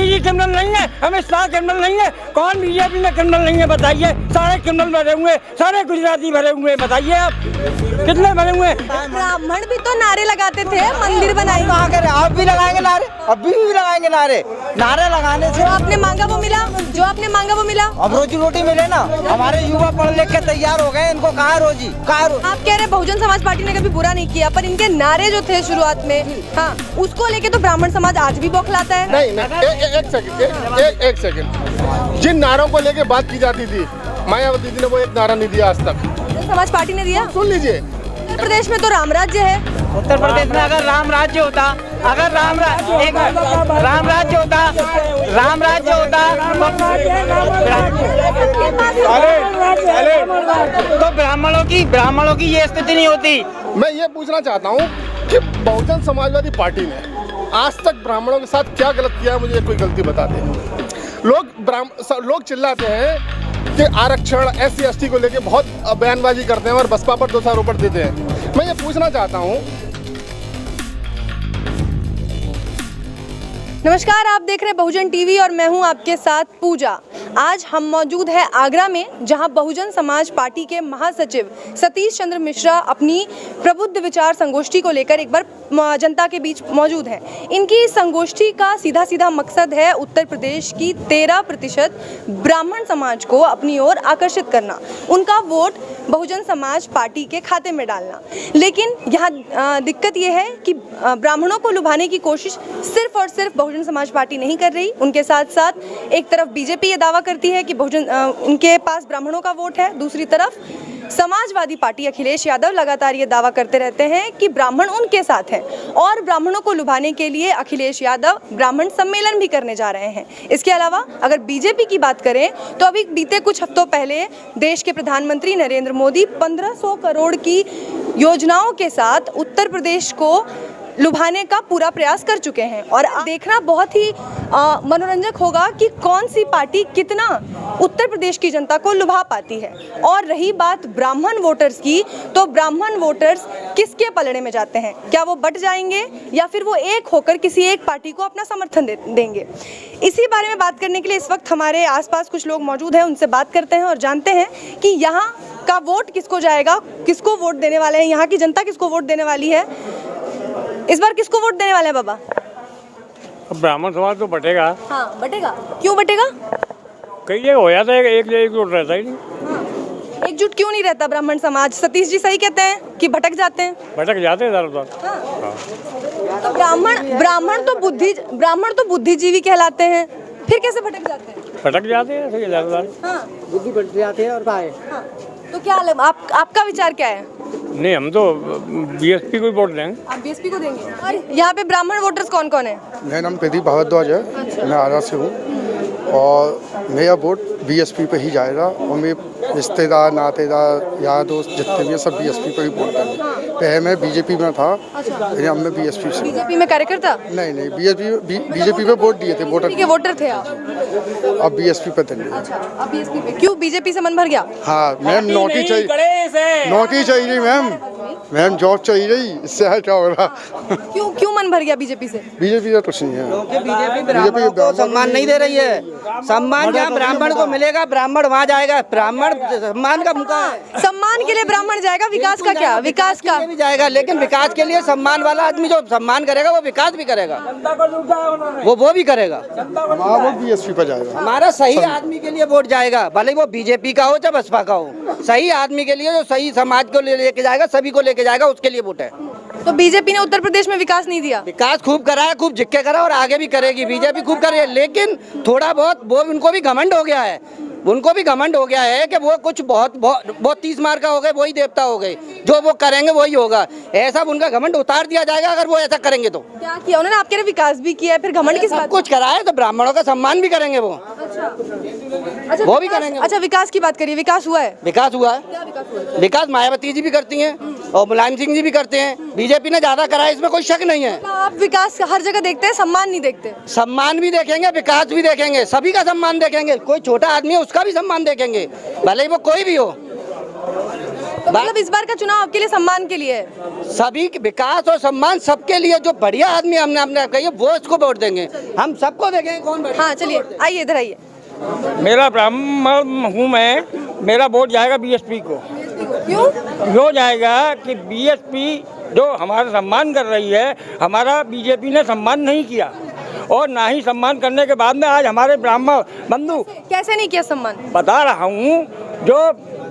Modi ji criminal नहीं है, Amit Shah criminal नहीं है, कौन बीजेपी में क्रिमिनल नहीं है बताइए। सारे क्रिमिनल भरे हुए, सारे गुजराती भरे हुए, बताइए आप कितने भरे हुए। ब्राह्मण भी तो नारे लगाते थे, मंदिर बनाए। कहाँ करे, आप भी लगाएंगे नारे, अभी भी लगाएंगे नारे। नारे लगाने से जो आपने मांगा वो मिला, जो आपने मांगा वो मिला। अब रोजी रोटी मिले ना, हमारे युवा पढ़ लिख के तैयार हो गए, इनको कहाँ रोजी, कहाँ आप कह रहे बहुजन समाज पार्टी ने कभी बुरा नहीं किया, पर इनके नारे जो थे शुरुआत में, हाँ, उसको लेके तो ब्राह्मण समाज आज भी बौखलाता है। नहीं, एक सेकंड, जिन नारों को लेके बात की जाती थी, मायावती जी ने वो एक नारा नहीं दिया आज तक। बहुजन समाज पार्टी ने दिया। सुन लीजिए, उत्तर प्रदेश में तो राम राज्य है। उत्तर प्रदेश में अगर राम राज्य होता, अगर राम राज्य होता तो ब्राह्मणों की ये स्थिति नहीं होती। मैं ये पूछना चाहता हूँ कि बहुजन समाजवादी पार्टी ने आज तक ब्राह्मणों के साथ क्या गलत किया है, मुझे कोई गलती बता दे। लोग चिल्लाते हैं कि आरक्षण SC ST को लेके बहुत बयानबाजी करते हैं और बसपा पर दोषारोपण देते हैं। मैं ये पूछना चाहता हूँ। नमस्कार, आप देख रहे हैं बहुजन टीवी और मैं हूं आपके साथ पूजा। आज हम मौजूद हैं आगरा में, जहां बहुजन समाज पार्टी के महासचिव सतीश चंद्र मिश्रा अपनी प्रबुद्ध विचार संगोष्ठी को लेकर एक बार जनता के बीच मौजूद हैं। इनकी इस संगोष्ठी का सीधा सीधा मकसद है उत्तर प्रदेश की 13% ब्राह्मण समाज को अपनी ओर आकर्षित करना, उनका वोट बहुजन समाज पार्टी के खाते में डालना। लेकिन यहाँ दिक्कत यह है कि ब्राह्मणों को लुभाने की कोशिश सिर्फ और सिर्फ बहुजन समाज पार्टी नहीं कर रही। उनके साथ साथ एक तरफ बीजेपी ये दावा करती है कि उनके पास ब्राह्मणों का वोट है, दूसरी तरफ समाजवादी पार्टी अखिलेश यादव लगातार ये दावा करते रहते हैं कि ब्राह्मण उनके साथ हैं और ब्राह्मणों को लुभाने के लिए अखिलेश यादव ब्राह्मण सम्मेलन भी करने जा रहे हैं। इसके अलावा अगर बीजेपी की बात करें तो अभी बीते कुछ हफ्तों पहले देश के प्रधानमंत्री नरेंद्र मोदी 1500 करोड़ की योजनाओं के साथ उत्तर प्रदेश को लुभाने का पूरा प्रयास कर चुके हैं और देखना बहुत ही मनोरंजक होगा कि कौन सी पार्टी कितना उत्तर प्रदेश की जनता को लुभा पाती है। और रही बात ब्राह्मण वोटर्स की, तो ब्राह्मण वोटर्स किसके पलड़े में जाते हैं? क्या वो बट जाएंगे या फिर वो एक होकर किसी एक पार्टी को अपना समर्थन देंगे? इसी बारे में बात करने के लिए इस वक्त हमारे आसपास कुछ लोग मौजूद हैं, उनसे बात करते हैं और जानते हैं कि यहाँ का वोट किसको जाएगा, किसको वोट देने वाले हैं, यहाँ की जनता किसको वोट देने वाली है। इस बार किसको वोट देने वाले हैं बाबा? ब्राह्मण समाज तो बटेगा। हाँ, बटेगा। क्यों बटेगा? कई जगह हो जाता है, एकजुट रहता ही नहीं। हाँ। एकजुट क्यों नहीं रहता ब्राह्मण समाज? सतीश जी सही कहते हैं कि भटक जाते हैं। भटक जाते हैं ज़्यादातर। हाँ। तो ब्राह्मण तो बुद्धिजीवी कहलाते हैं, फिर कैसे भटक जाते हैं? भटक जाते हैं सही ज़्यादातर। हाँ। बुद्धि बढ़ जाती है और पाए। हाँ। तो क्या आपका विचार क्या है? नहीं, हम तो BSP को ही वोट देंगे। आप BSP को देंगे? और यहाँ पे ब्राह्मण वोटर्स कौन कौन है? मेरा नाम प्रदीप भारद्वाज है। अच्छा। मैं आरा से हूँ और मेरा वोट BSP पे ही जाएगा और मेरे रिश्तेदार, नातेदार, यार दोस्त जितने भी हैं सब BSP पे ही वोट देंगे। पहले मैं BJP में था, लेकिन अब मैं BSP से। BJP में कार्यकर्ता? नहीं, BJP पे वोट दिए थे, वोटर थे आप। अब BSP पे देंगे। अच्छा, अब BSP पे। क्यों, BJP से मन भर गया? हाँ मैम, नौकरी चाहिए मैम, जॉब चाहिए, इससे है क्या हो रहा। क्यों मन भर गया BJP से? BJP का कुछ नहीं है, बीजेपी ब्राह्मणों को सम्मान नहीं दे रही है। सम्मान जहाँ ब्राह्मण को मिलेगा, ब्राह्मण वहाँ जाएगा। ब्राह्मण सम्मान का मुका है। सम्मान के लिए ब्राह्मण जाएगा, विकास का क्या? विकास का भी जाएगा, लेकिन विकास के लिए सम्मान वाला आदमी जो सम्मान करेगा वो विकास भी करेगा, वो भी करेगा। वो BSP पे जाएगा। हमारा सही आदमी के लिए वोट जाएगा, भले वो BJP का हो चाहे बसपा का हो। सही आदमी के लिए जो सही समाज को लेके जाएगा, सभी को लेके जाएगा, उसके लिए वोट है। तो BJP ने उत्तर प्रदेश में विकास नहीं दिया? विकास खूब करा है, खूब जिक्के करा और आगे भी करेगी। BJP खूब कर रही है, लेकिन थोड़ा बहुत वो उनको भी घमंड हो गया है। उनको भी घमंड हो गया है कि वो कुछ बहुत 30 मार का हो गए, वही देवता हो गए, जो वो करेंगे वही होगा। ऐसा उनका घमंड उतार दिया जाएगा अगर वो ऐसा करेंगे। तो क्या किया उन्होंने? आपके लिए विकास भी किया है, फिर घमंड किस बात? कुछ करा है तो ब्राह्मणों का सम्मान भी करेंगे वो। अच्छा, वो भी करेंगे। अच्छा, विकास की बात करिए। विकास हुआ है? विकास हुआ है। क्या विकास हुआ है? विकास मायावती जी भी करती हैं और मुलायम सिंह जी भी करते हैं। BJP ने ज्यादा करा है, इसमें कोई शक नहीं है। आप विकास हर जगह देखते हैं, सम्मान नहीं देखते? सम्मान भी देखेंगे, विकास भी देखेंगे, सभी का सम्मान देखेंगे। कोई छोटा आदमी है उसका भी सम्मान देखेंगे, भले ही वो कोई भी हो। तो मतलब इस बार का चुनाव आपके लिए सम्मान के लिए है? सभी के विकास और सम्मान सबके लिए, जो बढ़िया आदमी हमने अपने कहिए वो इसको वोट देंगे, हम सबको देखेंगे कौन बढ़िया। हाँ चलिए आइए इधर आइए। मेरा ब्राह्मण हूँ मैं, मेरा वोट जाएगा बीएसपी को। क्यों? यो जाएगा कि बीएसपी जो हमारा सम्मान कर रही है, हमारा बीजेपी ने सम्मान नहीं किया, और ना ही सम्मान करने के बाद में आज हमारे ब्राह्मण बंधु। कैसे नहीं किया सम्मान? बता रहा हूँ, जो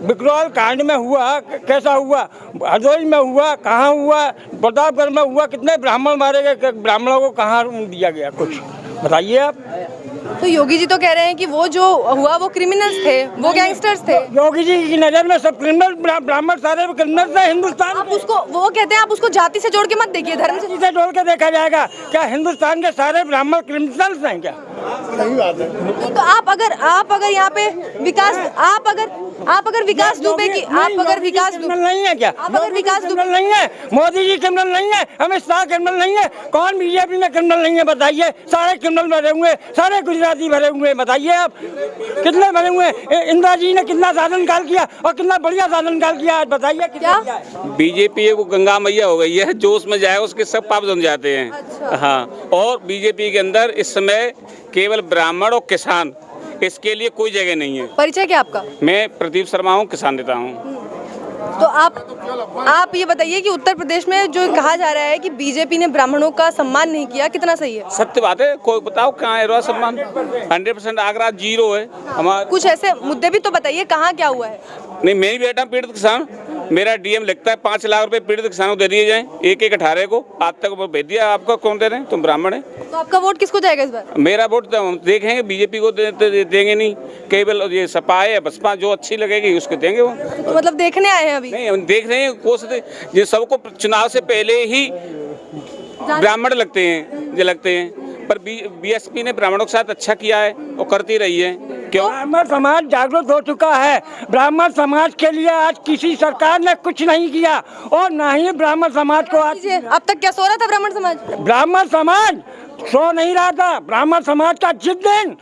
विकराल कांड में हुआ, कैसा हुआ, हरदोई में हुआ, कहाँ हुआ, प्रतापगढ़ में हुआ, कितने ब्राह्मण मारे गए, ब्राह्मणों को कहाँ दिया गया, कुछ बताइए आप। तो योगी जी तो कह रहे हैं कि वो जो हुआ वो क्रिमिनल्स थे, वो गैंगस्टर्स थे। योगी जी की नजर में सब क्रिमिनल, ब्राह्मण सारे क्रिमिनल थे हिंदुस्तान। आप उसको, वो कहते हैं आप उसको जाति से जोड़ के मत देखिए, धर्म से जोड़ के देखा जाएगा। क्या हिंदुस्तान के सारे ब्राह्मण क्रिमिनल्स हैं क्या? सही बात है। नहीं, तो आप अगर यहाँ पे विकास, आप अगर विकास दुबे की, आप अगर विकास नहीं है क्या? आप अगर विकास दुबे नहीं है, मोदी जी क्रिमिनल नहीं है, अमित शाह क्रिमिनल नहीं है, कौन बीजेपी में क्रिमिनल नहीं है बताइए? सारे क्रिमिनल भरे हुए, सारे गुजराती भरे हुए, बताइए आप कितने भरे हुए? इंदिरा जी ने कितना शासनकाल किया और कितना बढ़िया शासनकाल किया, आज बताइए क्या? बीजेपी है वो गंगा मैया हो गई है, जो उसमें जाए उसके सब पाप जम जाते हैं। अच्छा। हाँ, और बीजेपी के अंदर इस समय केवल ब्राह्मण और किसान, इसके लिए कोई जगह नहीं है। परिचय क्या आपका? मैं प्रदीप शर्मा हूँ, किसान नेता हूँ। तो आप ये बताइए कि उत्तर प्रदेश में जो कहा जा रहा है कि बीजेपी ने ब्राह्मणों का सम्मान नहीं किया, कितना सही है? सत्य बात है, कोई बताओ कहाँ है रहा सम्मान? 100% आगरा 0 है हमारा। कुछ ऐसे मुद्दे भी तो बताइए, कहाँ क्या हुआ है? नहीं, मैं भी बेटा पीड़ित किसान, मेरा डीएम लिखता है 5 लाख रुपए पीड़ित किसानों को दे दिए जाएं, 1-1-18 को, आज तक वो भेज दिया। आपको कौन दे रहे हैं? तुम ब्राह्मण है। तो आपका वोट किसको जाएगा इस बार? मेरा वोट तो हम देखेंगे, बीजेपी को देंगे नहीं, केवल ये सपा है बसपा, जो अच्छी लगेगी उसको देंगे वो। तो मतलब देखने आए हैं अभी? नहीं, हम देख रहे हैं, कोशिश ये सबको चुनाव से पहले ही ब्राह्मण लगते हैं, पर बीएसपी ने ब्राह्मणों के साथ अच्छा किया है और करती रही है। क्यों? ब्राह्मण समाज जागरूक हो चुका है। ब्राह्मण समाज के लिए आज किसी सरकार ने कुछ नहीं किया, और ना ही ब्राह्मण समाज को आज। अब तक क्या सो रहा था ब्राह्मण समाज? ब्राह्मण समाज सो नहीं रहा था। ब्राह्मण समाज का जिस दिन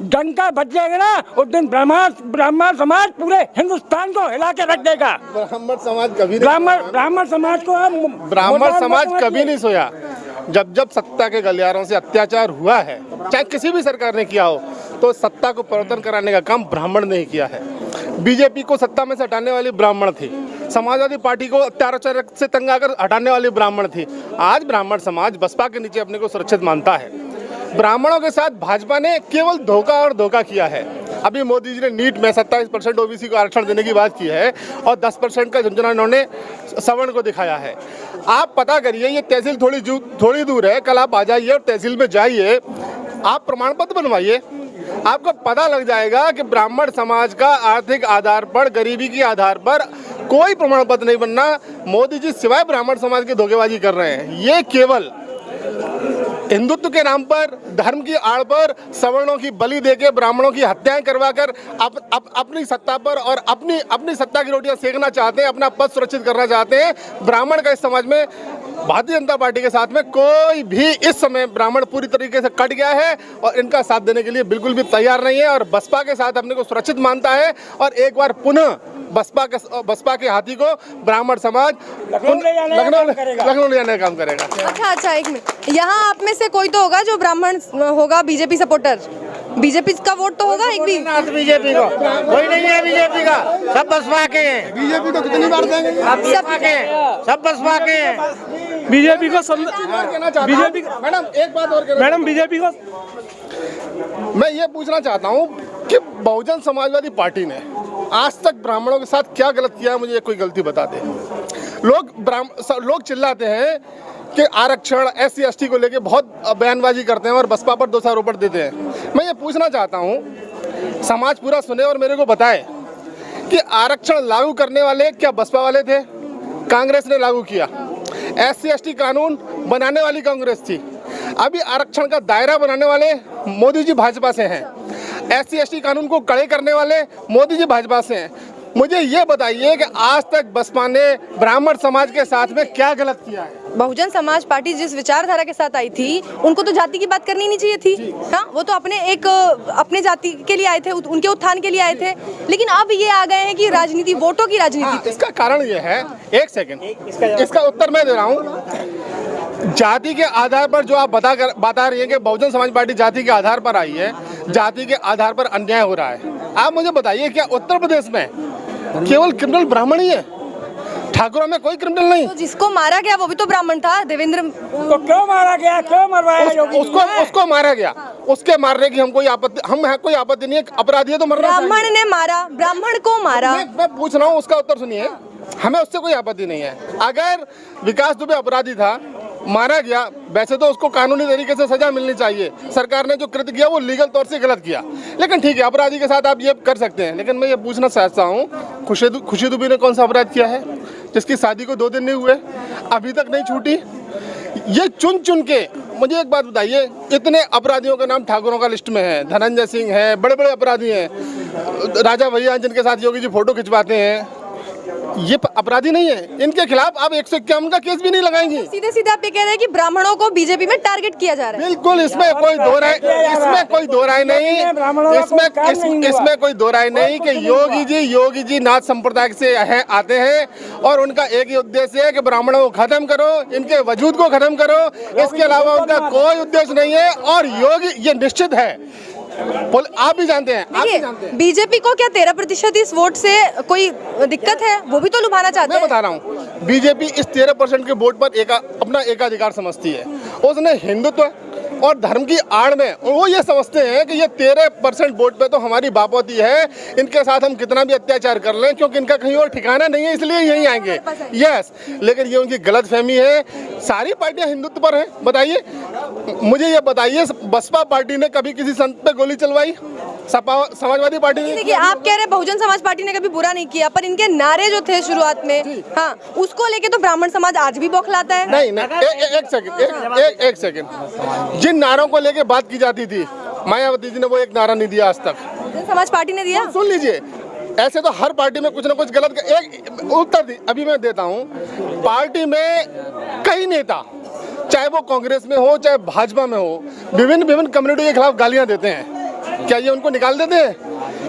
डंका बज जाएगा ना, उस दिन ब्राह्मण समाज पूरे हिंदुस्तान को हिला के रख देगा। ब्राह्मण समाज कभी ब्राह्मण समाज को ब्राह्मण समाज कभी नहीं सोया। जब सत्ता के गलियारों से अत्याचार हुआ है, चाहे किसी भी सरकार ने किया हो, तो सत्ता को परिवर्तन कराने का काम ब्राह्मण ने ही किया है। बीजेपी को सत्ता में से हटाने वाली ब्राह्मण थी, समाजवादी पार्टी को अत्याचार से तंग आकर हटाने वाली ब्राह्मण थी। आज ब्राह्मण समाज बसपा के नीचे अपने को सुरक्षित मानता है। ब्राह्मणों के साथ भाजपा ने केवल धोखा और धोखा किया है। अभी मोदी जी ने नीट में 27% ओबीसी को आरक्षण देने की बात की है, और 10% का झुंझुनू इन्होंने सवर्ण को दिखाया है। आप पता करिए, ये तहसील थोड़ी दूर है, कल आप आ जाइए और तहसील में जाइए, आप प्रमाण पत्र बनवाइए, आपको पता लग जाएगा कि ब्राह्मण समाज का आर्थिक आधार पर, गरीबी के आधार पर कोई प्रमाण पत्र नहीं बनना। मोदी जी सिवाय ब्राह्मण समाज की धोखेबाजी कर रहे हैं। ये केवल हिंदुत्व के नाम पर, धर्म की आड़ पर सवर्णों की बलि देके, ब्राह्मणों की हत्याएं करवाकर अपनी सत्ता पर और अपनी सत्ता की रोटियां सेकना चाहते हैं, अपना पद सुरक्षित करना चाहते हैं। ब्राह्मण का इस समाज में भारतीय जनता पार्टी के साथ में कोई भी इस समय ब्राह्मण पूरी तरीके से कट गया है, और इनका साथ देने के लिए बिल्कुल भी तैयार नहीं है, और बसपा के साथ अपने को सुरक्षित मानता है। और एक बार पुनः बसपा के हाथी को ब्राह्मण समाज लखनऊ ले जाने का काम करेगा। अच्छा, एक मिनट, यहाँ आप में से कोई तो होगा जो ब्राह्मण होगा, बीजेपी सपोर्टर, बीजेपी का वोट तो होगा एक भी? बीजेपी को कोई नहीं है, बीजेपी का सब बसपा के हैं। बीजेपी को कितनी बार देंगे? सब बसपा के हैं। बीजेपी को बीजेपी मैडम एक बात और मैडम बीजेपी को मैं ये पूछना चाहता हूँ कि बहुजन समाजवादी पार्टी ने आज तक ब्राह्मणों के साथ क्या गलत किया है, मुझे कोई गलती बता दे। लोग चिल्लाते हैं कि आरक्षण SC ST को लेके बहुत बयानबाजी करते हैं और बसपा पर दोषारोपण देते हैं। मैं ये पूछना चाहता हूँ, समाज पूरा सुने और मेरे को बताए कि आरक्षण लागू करने वाले क्या बसपा वाले थे? कांग्रेस ने लागू किया। SC ST कानून बनाने वाली कांग्रेस थी। अभी आरक्षण का दायरा बनाने वाले मोदी जी भाजपा से हैं। SC ST कानून को कड़े करने वाले मोदी जी भाजपा से हैं। मुझे ये बताइए कि आज तक बसपा ने ब्राह्मण समाज के साथ में क्या गलत किया है? बहुजन समाज पार्टी जिस विचारधारा के साथ आई थी, उनको तो जाति की बात करनी नहीं चाहिए थी। हाँ, वो तो अपने जाति के लिए आए थे, उनके उत्थान के लिए आए थे। लेकिन अब ये आ गए हैं कि राजनीति, वोटों की राजनीति। इसका कारण ये है, एक सेकंड, इसका उत्तर मैं दे रहा हूँ। जाति के आधार पर जो आप बता रही हैं कि बहुजन समाज पार्टी जाति के आधार पर आई है, जाति के आधार पर अन्याय हो रहा है। आप मुझे बताइए, क्या उत्तर प्रदेश में केवल क्रिमिनल ब्राह्मण ही है? ठाकुरों में कोई क्रिमिनल नहीं। तो जिसको मारा गया वो भी तो ब्राह्मण था, देवेंद्र। तो क्यों मारा गया, क्यों मरवाया? उसको मारा गया, उसके मारने की हम कोई आपत्ति नहीं है। अपराधी है तो मरना चाहिए। ब्राह्मण ने मारा, ब्राह्मण को मारा। मैं पूछ रहा हूँ, उसका उत्तर सुनिए। हमें उससे कोई आपत्ति नहीं है। अगर विकास दुबे अपराधी था, मारा गया, वैसे तो उसको कानूनी तरीके से सजा मिलनी चाहिए। सरकार ने जो कृत्य किया वो लीगल तौर से गलत किया, लेकिन ठीक है, अपराधी के साथ आप ये कर सकते हैं। लेकिन मैं ये पूछना चाहता हूँ, खुशी दुबे ने कौन सा अपराध किया है जिसकी शादी को 2 दिन नहीं हुए, अभी तक नहीं छूटी? ये चुन चुन के, मुझे एक बात बताइए, इतने अपराधियों का नाम ठाकुरों का लिस्ट में है, धनंजय सिंह है, बड़े बड़े अपराधी हैं, राजा भैया जिनके साथ योगी जी फोटो खिंचवाते हैं, ये अपराधी नहीं है? इनके खिलाफ आप 151 का केस भी नहीं लगाएंगी। सीधे सीधे आप ये कह रहे हैं कि ब्राह्मणों को बीजेपी में टारगेट किया जा रहा है। बिल्कुल, इसमें कोई दो राय नहीं, इसमें कोई दो राय नहीं कि योगी जी नाथ संप्रदाय से आते हैं और उनका एक ही उद्देश्य है कि ब्राह्मणों को खत्म करो, इनके वजूद को खत्म करो। इसके अलावा उनका कोई उद्देश्य नहीं है। और योगी, ये निश्चित है, आप भी जानते हैं। बीजेपी को क्या 13% इस वोट से कोई दिक्कत है? वो भी तो लुभाना चाहते हैं। मैं बता रहा हूँ, बीजेपी इस 13% के वोट पर अपना एकाधिकार समझती है। उसने हिंदुत्व और धर्म की आड़ में वो ये समझते हैं कि ये 13% वोट पे तो हमारी बाप होती है, इनके साथ हम कितना भी अत्याचार कर लें, क्योंकि इनका कहीं और ठिकाना नहीं है, इसलिए यहीं आएंगे। यस, लेकिन ये उनकी गलतफहमी है। सारी पार्टियां हिंदुत्व पर हैं। बताइए, मुझे ये बताइए, बसपा पार्टी ने कभी किसी संत पे गोली चलवाई? समाजवादी पार्टी ने? देखिए, आप कह रहे हैं बहुजन समाज पार्टी ने कभी बुरा नहीं किया, पर इनके नारे जो थे शुरुआत में, हाँ, उसको लेके तो ब्राह्मण समाज आज भी बौखलाता है। नहीं, एक सेकंड, जिन नारों को लेके बात की जाती थी, मायावती जी ने वो एक नारा नहीं दिया आज तक। बहुजन समाज पार्टी ने दिया। सुन लीजिए, ऐसे तो हर पार्टी में कुछ ना कुछ गलत। एक उत्तर अभी मैं देता हूँ। पार्टी में कई नेता, चाहे वो कांग्रेस में हो चाहे भाजपा में हो, विभिन्न कम्युनिटी के खिलाफ गालियां देते हैं। क्या ये उनको निकाल देते हैं?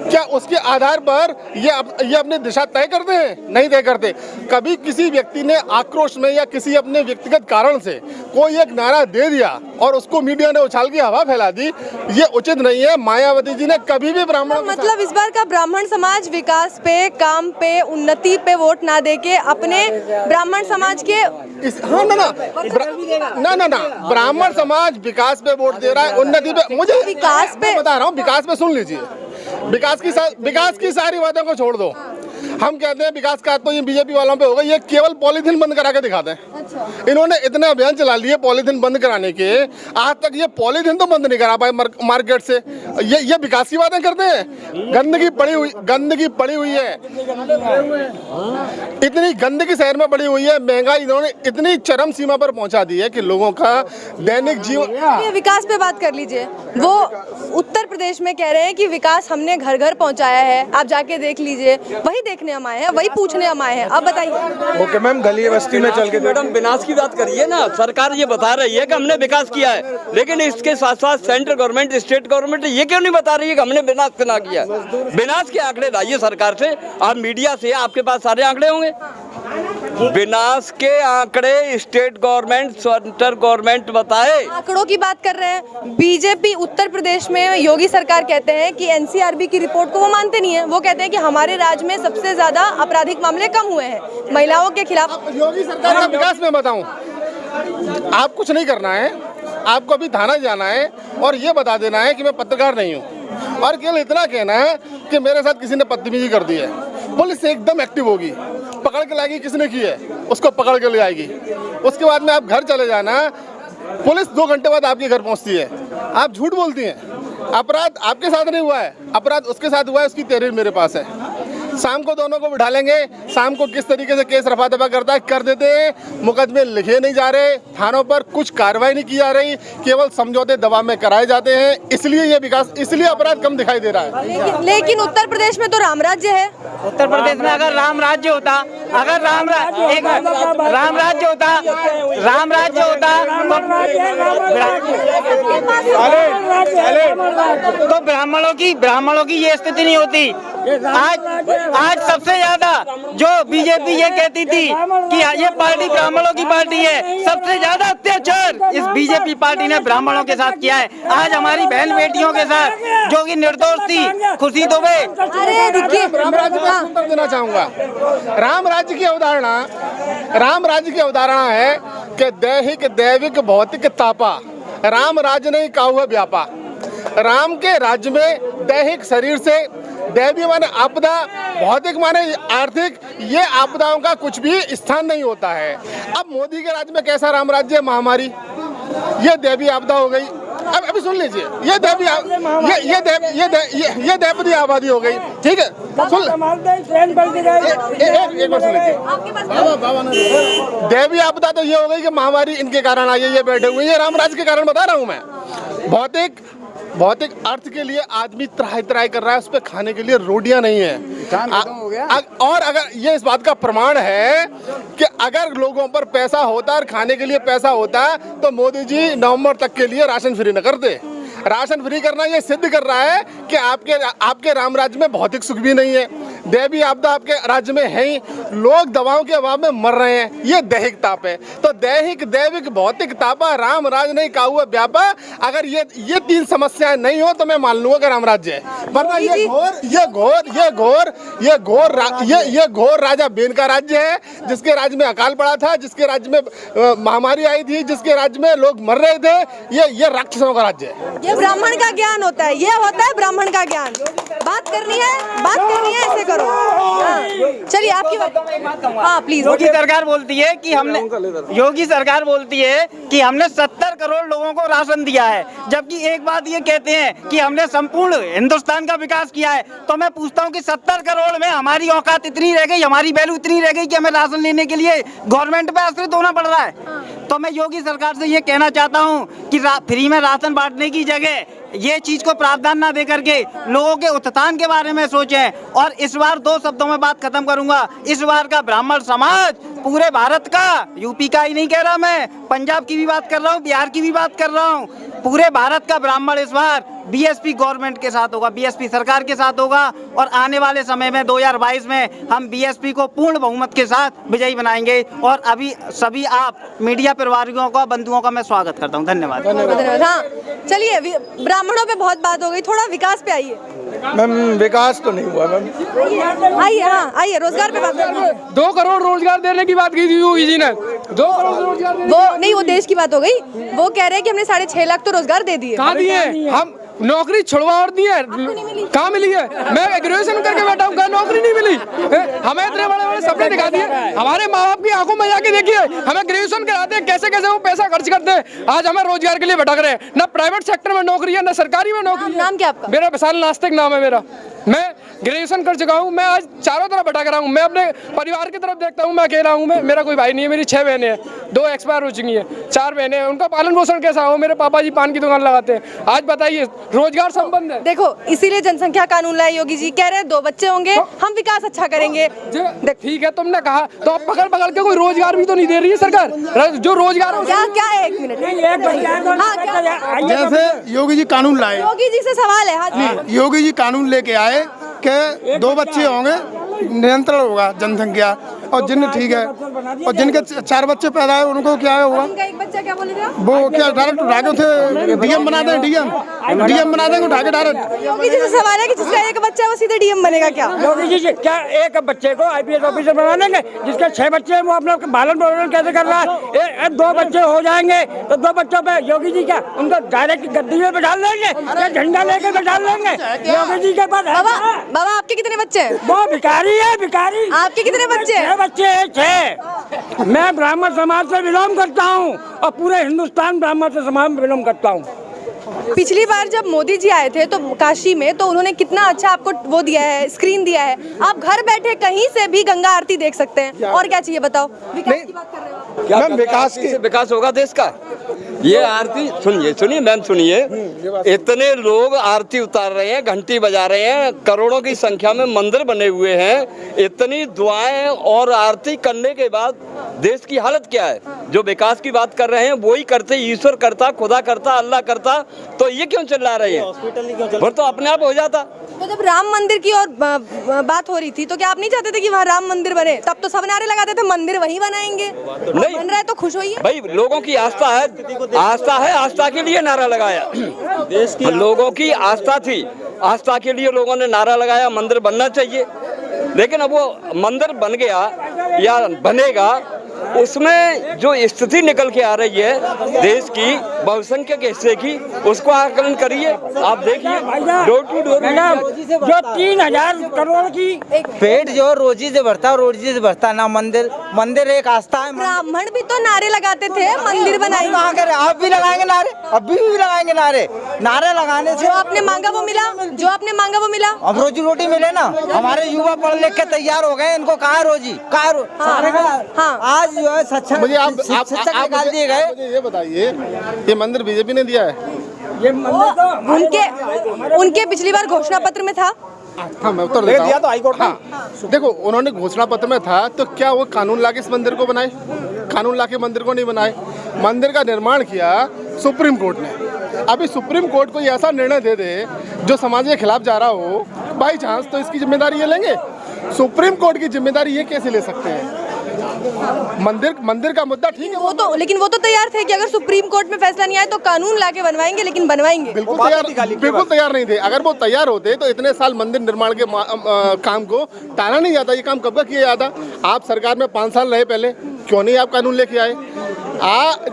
क्या उसके आधार पर ये अपनी दिशा तय करते हैं? नहीं तय करते। कभी किसी व्यक्ति ने आक्रोश में या किसी अपने व्यक्तिगत कारण से कोई एक नारा दे दिया और उसको मीडिया ने उछाल के हवा फैला दी, ये उचित नहीं है। मायावती जी ने कभी भी ब्राह्मण, मतलब इस बार का ब्राह्मण समाज विकास पे, काम पे, उन्नति पे वोट ना देके अपने ब्राह्मण समाज के ना ब्राह्मण समाज विकास पे वोट दे रहा है, उन्नति पे। मुझे विकास पे बता रहा हूँ, विकास पे सुन लीजिए। विकास की सारी बातों को छोड़ दो। हम कहते हैं विकास का तो ये बीजेपी वालों पे होगा, ये केवल पॉलीथीन बंद करा के दिखाते हैं। अच्छा। इन्होंने इतने अभियान चला लिए पॉलीथीन बंद कराने के, आज तक ये पॉलीथीन तो बंद नहीं करा पाए मार्केट से। ये विकास की बातें करते हैं। गंदगी पड़ी हुई है, इतनी गंदगी शहर में पड़ी हुई है, महंगाई इन्होंने इतनी चरम सीमा पर पहुंचा दी है कि लोगों का दैनिक जीवन। विकास पे बात कर लीजिए। वो उत्तर प्रदेश में कह रहे हैं कि विकास हमने घर घर पहुंचाया है, आप जाके देख लीजिए। वही देखने हम आए हैं, वही पूछने हम आए हैं। अब बताइए। ओके मैम, गली बस्ती में चल के मैडम विनाश की बात करिए ना। सरकार ये बता रही है कि हमने विकास किया है, लेकिन इसके साथ साथ सेंट्रल गवर्नमेंट, स्टेट गवर्नमेंट ये क्यों नहीं बता रही है कि हमने विनाश ना किया? विनाश के आंकड़े लाइए सरकार से। आप मीडिया से, आपके पास सारे आंकड़े होंगे। विनाश के आंकड़े स्टेट गवर्नमेंट, सेंट्रल गवर्नमेंट बताए। आंकड़ों की बात कर रहे हैं। बीजेपी उत्तर प्रदेश में योगी सरकार कहते हैं कि एनसीआरबी की रिपोर्ट को वो मानते नहीं है। वो कहते हैं कि हमारे राज्य में सबसे ज्यादा आपराधिक मामले कम हुए हैं महिलाओं के खिलाफ। योगी सरकार का विकास में बताऊं, आप कुछ नहीं करना है, आपको अभी थाना जाना है और ये बता देना है कि मैं पत्रकार नहीं हूँ, और केवल इतना कहना है कि मेरे साथ किसी ने बदतमीजी कर दी है। पुलिस एकदम एक्टिव होगी, पकड़ के लाएगी, किसने की है उसको पकड़ के ले आएगी। उसके बाद में आप घर चले जाना, पुलिस 2 घंटे बाद आपके घर पहुंचती है। आप झूठ बोलती हैं। अपराध आपके साथ नहीं हुआ है, अपराध उसके साथ हुआ है, उसकी तहरीर मेरे पास है। शाम को दोनों को बिठा लेंगे, शाम को किस तरीके से केस रफा दफा करता है कर देते हैं। मुकदमे लिखे नहीं जा रहे, थानों पर कुछ कार्रवाई नहीं की जा रही, केवल समझौते दबाव में कराए जाते हैं, इसलिए ये विकास, इसलिए अपराध कम दिखाई दे रहा है। लेकिन उत्तर प्रदेश में तो राम राज्य है। उत्तर प्रदेश में अगर राम राज्य होता, अगर राम राज्य होता तो ब्राह्मणों की ये स्थिति नहीं होती। आज सबसे ज्यादा जो बीजेपी ये कहती थी कि ये पार्टी ब्राह्मणों की पार्टी है, सबसे ज्यादा अत्याचार इस बीजेपी पार्टी ने ब्राह्मणों के साथ किया है। आज हमारी बहन बेटियों के साथ जो कि निर्दोष थी, खुशी दुबे। अरे देखिए, राम राज्य में उत्तर देना चाहूंगा। राम राज्य की अवधारणा है कि दैहिक दैविक भौतिक तापा, राम राज्य नहीं काहू व्यापा। राम के राज्य में दैहिक शरीर से, दैवी माने आपदा, भौतिक माने आर्थिक, ये आपदाओं का कुछ भी स्थान नहीं होता है। अब मोदी के राज्य में कैसा राम राज्य है? महामारी, ये दैवी आपदा हो गई। अब अभी सुन लीजिए, ये दैवी आबादी हो गई, ठीक है? सुन एक बार सुन लीजिए। दैवी आपदा तो ये हो गई कि महामारी इनके कारण आई है, ये बैठे हुए, ये राम राज्य के कारण बता रहा हूँ मैं। भौतिक अर्थ के लिए आदमी त्राही कर रहा है, उस पे खाने के लिए रोटियां नहीं है। और अगर ये इस बात का प्रमाण है कि अगर लोगों पर पैसा होता और खाने के लिए पैसा होता तो मोदी जी नवंबर तक के लिए राशन फ्री न करते। राशन फ्री करना ये सिद्ध कर रहा है कि आपके राम राज्य में भौतिक सुख भी नहीं है, दैवी आपदा आपके राज्य में है ही, लोग दवाओं के अभाव में मर रहे हैं, ये दैहिक ताप है। तो दैहिक दैविक भौतिक तापा, राम राज नहीं काहू व्यापा, अगर ये तीन समस्याएं नहीं हो तो मैं मान लूंगा कि राम राज्य है। वरना ये घोर राजा बेन का राज्य है, जिसके राज्य में अकाल पड़ा था, जिसके राज्य में महामारी आई थी, जिसके राज्य में लोग मर रहे थे, ये राक्षसों का राज्य है। ये ब्राह्मण का ज्ञान होता है, ये होता है ब्राह्मण का ज्ञान। बात करनी है ऐसे करो। चलिए आपकी बात। हाँ प्लीज। योगी सरकार बोलती है कि हमने 70 करोड़ लोगों को राशन दिया है, जबकि एक बात ये कहते हैं कि हमने संपूर्ण हिंदुस्तान का विकास किया है। तो मैं पूछता हूँ कि 70 करोड़ में हमारी औकात इतनी रह गई, हमारी वैल्यू इतनी रह गई कि हमें राशन लेने के लिए गवर्नमेंट पे आश्रित होना पड़ रहा है। तो मैं योगी सरकार से ये कहना चाहता हूँ कि फ्री में राशन बांटने की जगह ये चीज को प्रावधान ना दे करके लोगों के उत्थान के बारे में सोचें। और इस बार 2 शब्दों में बात खत्म करूंगा। इस बार का ब्राह्मण समाज पूरे भारत का, यूपी का ही नहीं कह रहा मैं, पंजाब की भी बात कर रहा हूँ, बिहार की भी बात कर रहा हूँ, पूरे भारत का ब्राह्मण इस बार बीएसपी गवर्नमेंट के साथ होगा, बीएसपी सरकार के साथ होगा। और आने वाले समय में 2022 में हम बीएसपी को पूर्ण बहुमत के साथ विजयी बनाएंगे। और अभी सभी आप मीडिया परिवारों का, बंधुओं का मैं स्वागत करता हूँ। धन्यवाद। हाँ चलिए, ब्राह्मणों पे बहुत बात हो गई, थोड़ा विकास पे आइए। मैम विकास तो नहीं हुआ मैम। आइए, हाँ आइए, रोजगार पे बात करेंगे। 2 करोड़ रोजगार देने की बात की थी योगी जी ने। 2 करोड़ रोजगार वो देश की बात हो गई। वो कह रहे हैं कि हमने 6.5 लाख तो रोजगार दे दिए। कहाँ दिए? हम नौकरी छुड़वा और दी है, कहाँ मिली है? मैं ग्रेजुएशन करके बैठा हूँ, नौकरी नहीं मिली। हमें इतने बड़े बड़े सपने दिखा दिए, हमारे माँ बाप की आंखों में जाके देखिए, हमें ग्रेजुएशन कराते हैं, कैसे कैसे वो पैसा खर्च करते हैं। आज हमें रोजगार के लिए भटक रहे हैं, ना प्राइवेट सेक्टर में नौकरी है, ना सरकारी में नौकरी है। नाम क्या आपका? मेरा विशाल नास्तिक नाम है मेरा। मैं ग्रेजुएशन कर चुका हूँ, मैं आज चारों तरफ भटक रहा हूँ। मैं अपने परिवार की तरफ देखता हूँ, मैं अकेला हूँ, मेरा कोई भाई नहीं है, मेरी 6 बहनें हैं, 2 एक्सपायर हो चुकी हैं, 4 बहनें हैं, उनका पालन पोषण कैसा हो? मेरे पापा जी पान की दुकान लगाते हैं। आज बताइए, रोजगार संबंध है। देखो, इसीलिए जनसंख्या कानून लाए योगी जी, कह रहे हैं 2 बच्चे होंगे हम विकास अच्छा करेंगे। ठीक है, तुमने कहा तो अब पकड़ के कोई रोजगार भी तो नहीं दे रही है सरकार। जो रोजगार क्या है, 1 मिनट। जैसे योगी जी कानून लाए, योगी जी से सवाल है। हाँ योगी जी कानून लेके आए कि 2 बच्चे होंगे, नियंत्रण होगा जनसंख्या, और जिन ठीक है, और जिनके 4 बच्चे पैदा है उनको क्या हुआ? उनका 1 बच्चा क्या बोले थे आप? वो क्या डायरेक्ट उठा के थे डीएम बना दें, डीएम बना देंगे उठा के डायरेक्ट। योगी जी से सवाल है कि जिसका 1 बच्चा है वो सीधे डीएम बनेगा क्या? योगी जी क्या 1 बच्चे को आईपीएस ऑफिसर बना देंगे? जिसके 6 बच्चे हैं वो अपना पालन पोषण कैसे कर रहा है? 2 बच्चे हो जाएंगे तो 2 बच्चों पे योगी जी क्या उनको डायरेक्ट गद्दी में बैठा लेंगे या झंडा लेकर बैठा लेंगे? योगी जी के पास बाबा आपके कितने बच्चे हैं? वो भिखारी है, भिखारी। आपके कितने बच्चे हैं? 6 बच्चे हैं, 6। मैं ब्राह्मण समाज से बिलोंग करता हूँ और पूरे हिंदुस्तान ब्राह्मण से समाज में बिलोंग करता हूँ। पिछली बार जब मोदी जी आए थे तो काशी में, तो उन्होंने कितना अच्छा आपको वो दिया है, स्क्रीन दिया है। आप घर बैठे कहीं से भी गंगा आरती देख सकते हैं। और क्या चाहिए बताओ? विकास की बात कर रहे हो आप। क्या विकास से विकास होगा देश का? ये आरती सुनिए मैम, सुनिए, इतने लोग आरती उतार रहे हैं, घंटी बजा रहे हैं, करोड़ों की संख्या में मंदिर बने हुए हैं, इतनी दुआएं और आरती करने के बाद देश की हालत क्या है? जो विकास की बात कर रहे हैं वही करते, ईश्वर करता, खुदा करता, अल्लाह करता, तो ये क्यों चिल्ला रहे हैं? फिर तो अपने आप हो जाता। तो जब राम मंदिर की और बात हो रही थी तो क्या आप नहीं चाहते थे कि वहाँ राम मंदिर बने? तब तो सब नारे लगाते थे मंदिर वहीं बनाएंगे। नहीं बन रहा है तो खुश होइए भाई, लोगों की आस्था है, आस्था के लिए नारा लगाया। देश की लोगों की आस्था थी, आस्था के लिए लोगों ने नारा लगाया मंदिर बनना चाहिए। लेकिन अब वो मंदिर बन गया या बनेगा, उसमें जो स्थिति निकल के आ रही है देश की बहुसंख्यक हिस्से की, उसको आकलन करिए। आप देखिए डोर टू डोर जो 3000 करोड़ की पेट जो रोजी से भरता, रोजी से भरता ना। मंदिर एक आस्था है। ब्राह्मण भी तो नारे लगाते थे मंदिर बनाएंगे। कहाँ करे? आप भी लगाएंगे नारे, अभी भी लगाएंगे नारे लगाने से जो आपने मांगा वो मिला, जो आपने मांगा वो मिला। अब रोजी रोटी मिले ना। हमारे युवा पढ़ लिख के तैयार हो गए, इनको कहाँ रोजी, हाँ। आज जो है शिक्षक मुझे आप निकाल दिए गए। मुझे ये बताइए, ये मंदिर बीजेपी ने दिया है? ये मंदिर तो उनके पिछली बार घोषणा पत्र में था। हाँ, मैं उत्तर देता हूँ। तो हाईकोर्ट। हाँ, देखो, उन्होंने घोषणा पत्र में था तो क्या वो कानून लाके इस मंदिर को बनाए? कानून लाके मंदिर को नहीं बनाए। मंदिर का निर्माण किया सुप्रीम कोर्ट ने। अभी सुप्रीम कोर्ट को ऐसा निर्णय दे दे जो समाज के खिलाफ जा रहा हो, बाई चांस, तो इसकी जिम्मेदारी ये लेंगे? सुप्रीम कोर्ट की जिम्मेदारी ये कैसे ले सकते हैं? मंदिर का मुद्दा ठीक है, लेकिन वो तो तैयार थे कि अगर सुप्रीम कोर्ट में फैसला नहीं आया तो कानून लाके बनवाएंगे, लेकिन बनवाएंगे। बिल्कुल तैयार नहीं थे। अगर वो तैयार होते तो इतने साल मंदिर निर्माण के काम को टाला नहीं जाता। ये काम कब का किया जाता? आप सरकार में 5 साल रहे पहले, क्यों नहीं आप कानून लेके आए?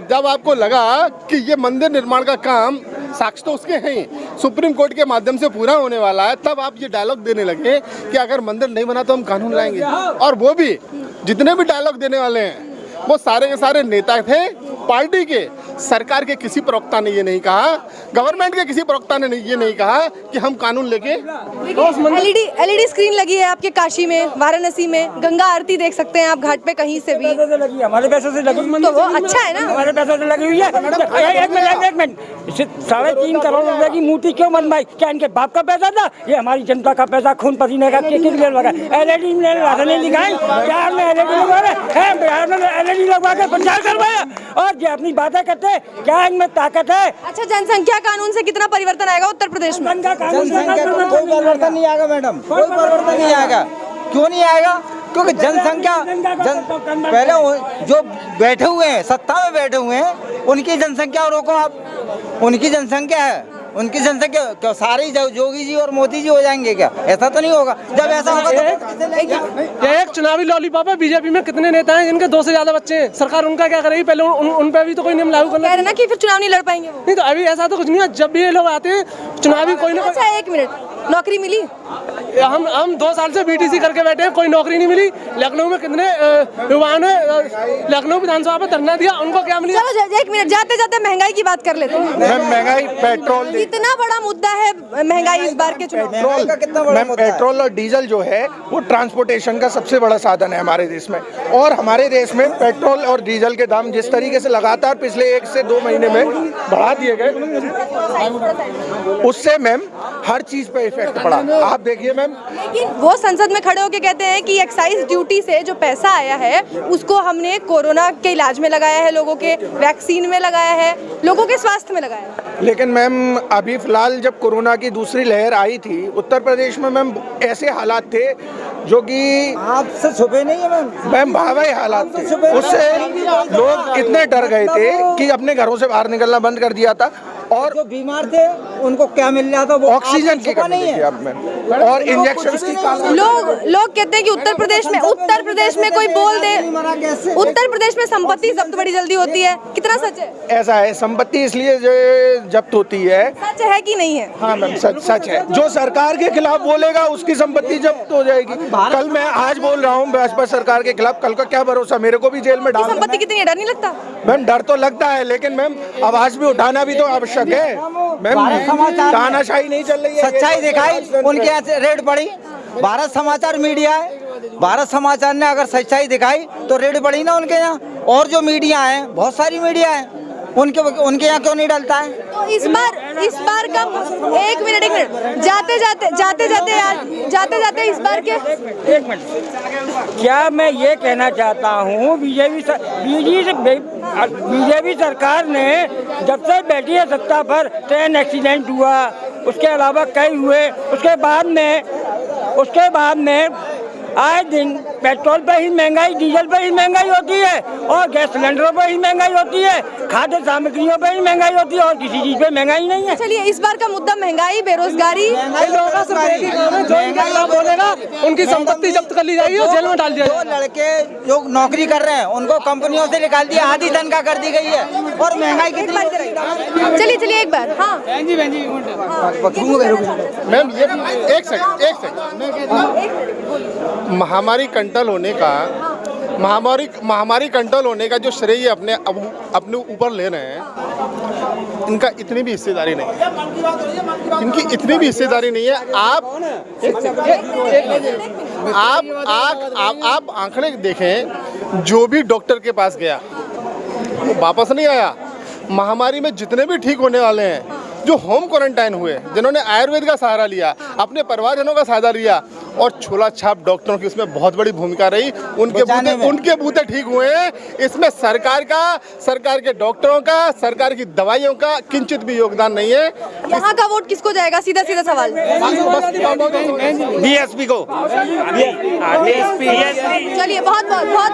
जब आपको लगा कि ये मंदिर निर्माण का काम साक्ष्य तो उसके हैं, सुप्रीम कोर्ट के माध्यम से पूरा होने वाला है, तब आप ये डायलॉग देने लगे कि अगर मंदिर नहीं बना तो हम कानून लाएंगे। और वो भी जितने भी डायलॉग देने वाले हैं वो सारे के सारे नेता थे पार्टी के। सरकार के किसी प्रवक्ता ने ये नहीं कहा, गवर्नमेंट के किसी प्रवक्ता ने ये नहीं कहा कि हम कानून लेके। एलईडी स्क्रीन लगी है आपके काशी में, वाराणसी में, गंगा आरती देख सकते हैं आप घाट पे कहीं से भी। लगी, हमारे पैसों से लगी, तो वो अच्छा है ना, हमारे पैसों से लगी हुई है। एक मिनट, 3.5 करोड़ रुपए की मूर्ति क्यों बनवाई? क्या इनके बाप का पैसा था? ये हमारी जनता का पैसा, खून पसीने का किस लिए लगा? एलईडी में नहीं दिखाई, बिहार में एलईडी लगवा रहे हैं, बिहार में एलईडी लगवा कर प्रचार करवाया, और ये अपनी बातें करते, क्या इनमें ताकत है? अच्छा, जनसंख्या कानून से कितना परिवर्तन आएगा उत्तर प्रदेश में? जनसंख्या में कोई परिवर्तन नहीं आएगा मैडम, कोई परिवर्तन नहीं आएगा। क्यों नहीं आएगा? क्योंकि जनसंख्या पहले जो बैठे हुए हैं, सत्ता में बैठे हुए हैं, उनकी जनसंख्या रोको आप। उनकी जनसंख्या है, उनकी जनसंख्या क्या सारे जोगी जी और मोदी जी हो जाएंगे क्या? ऐसा तो नहीं होगा। जब ऐसा होगा तो एक चुनावी लॉलीपॉप है। बीजेपी में कितने नेता हैं जिनके 2 से ज्यादा बच्चे हैं? सरकार उनका क्या करेगी? पहले उन पे भी तो कोई नियम लागू करना कह रहे ना कि फिर चुनाव नहीं लड़ पाएंगे वो। नहीं, तो अभी ऐसा तो कुछ नहीं है। जब भी ये लोग आते हैं चुनावी कोई ना। अच्छा, 1 मिनट, नौकरी मिली? हम 2 साल से बीटीसी करके बैठे हैं, कोई नौकरी नहीं मिली। लखनऊ में कितने युवाओं ने लखनऊ विधानसभा में धरना दिया, उनको क्या मिला? चलो 1 मिनट, जाते जाते महंगाई की बात कर लेते हैं। महंगाई, पेट्रोल, इतना बड़ा मुद्दा है महंगाई इस बार के चुनाव में। पेट्रोल और डीजल जो है वो ट्रांसपोर्टेशन का सबसे बड़ा साधन है हमारे देश में। और हमारे देश में पेट्रोल और डीजल के दाम जिस तरीके से लगातार पिछले 1 से 2 महीने में बढ़ा दिए गए, उससे मैम हर चीज पे इफेक्ट पड़ा। आप देखिए मैम, लेकिन वो संसद में खड़े होकर कहते हैं कि एक्साइज ड्यूटी से जो पैसा आया है उसको हमने कोरोना के इलाज में लगाया है, लोगों के वैक्सीन में लगाया है, लोगों के स्वास्थ्य में लगाया है। लेकिन मैम अभी फिलहाल जब कोरोना की दूसरी लहर आई थी उत्तर प्रदेश में मैम, ऐसे हालात थे जो कि आपसे छुपे नहीं है मैम, भावई हालात थे। उससे लोग इतने डर गए थे कि अपने घरों से बाहर निकलना बंद कर दिया था। और जो बीमार थे उनको क्या मिल रहा था? वो ऑक्सीजन की कमी थी अब मैम, और इंजेक्शन की। लोग कहते हैं कि उत्तर प्रदेश में कोई बोल दे, उत्तर प्रदेश में संपत्ति जब्त बड़ी जल्दी होती है, कितना सच है? ऐसा है, संपत्ति इसलिए जब्त होती है। सच है कि नहीं है? हाँ मैम, सच है। जो सरकार के खिलाफ बोलेगा उसकी संपत्ति जब्त हो जाएगी। कल मैं आज बोल रहा हूँ भाजपा सरकार के खिलाफ, कल का क्या भरोसा? मेरे को भी जेल में डाल। संपत्ति कितनी है, डर नहीं लगता? मैम डर तो लगता है, लेकिन मैम आवाज भी उठाना भी तो आवश्यक है। मैम तानाशाही नहीं चल रही है, सच्चाई दिखाई, उनके यहाँ से रेड पड़ी। भारत समाचार मीडिया है, भारत समाचार ने अगर सच्चाई दिखाई तो रेड पड़ी ना उनके यहाँ। और जो मीडिया है, बहुत सारी मीडिया है, उनके यहाँ क्यों नहीं डलता है? तो इस बार का एक मिनट जाते जाते इस बार के एक मिनट, क्या मैं ये कहना चाहता हूँ, बीजेपी सरकार ने जब से बैठी है सत्ता पर, ट्रेन एक्सीडेंट हुआ, उसके अलावा कई हुए, उसके बाद में आए दिन पेट्रोल पे ही महंगाई, डीजल पे ही महंगाई होती है, और गैस सिलेंडरों पे ही महंगाई होती है, खाद्य सामग्रियों पे ही महंगाई होती है, और किसी चीज पे महंगाई नहीं है। चलिए, इस बार का मुद्दा महंगाई, बेरोजगारी, उनकी संपत्ति जब्त कर ली जाएगी और जेल में डाल दिया जाएगा। जो लड़के जो नौकरी कर रहे हैं उनको कंपनियों से निकाल दिया, आधी तनख्वाह कर दी गई है, और महंगाई कितनी। चलिए एक बार, हाँ मैम ये एक सेकंड महामारी कंट्रोल होने का जो श्रेय ये अपने ऊपर ले रहे हैं, इनका इतनी भी हिस्सेदारी नहीं है, इनकी इतनी भी हिस्सेदारी नहीं है। आप आंकड़े देखें, जो भी डॉक्टर के पास गया वो वापस नहीं आया। महामारी में जितने भी ठीक होने वाले हैं, जो होम क्वारंटाइन हुए, जिन्होंने आयुर्वेद का सहारा लिया, अपने परिवारजनों का सहारा लिया, और छोला छाप डॉक्टरों की उसमें बहुत बड़ी भूमिका रही, उनके बूते ठीक हुए हैं। इसमें सरकार के डॉक्टरों का, सरकार की दवाइयों का किंचित भी योगदान नहीं है। यहाँ का वोट किसको जाएगा? सीधा सवाल। बीएसपी को। चलिए, बहुत धन्यवाद।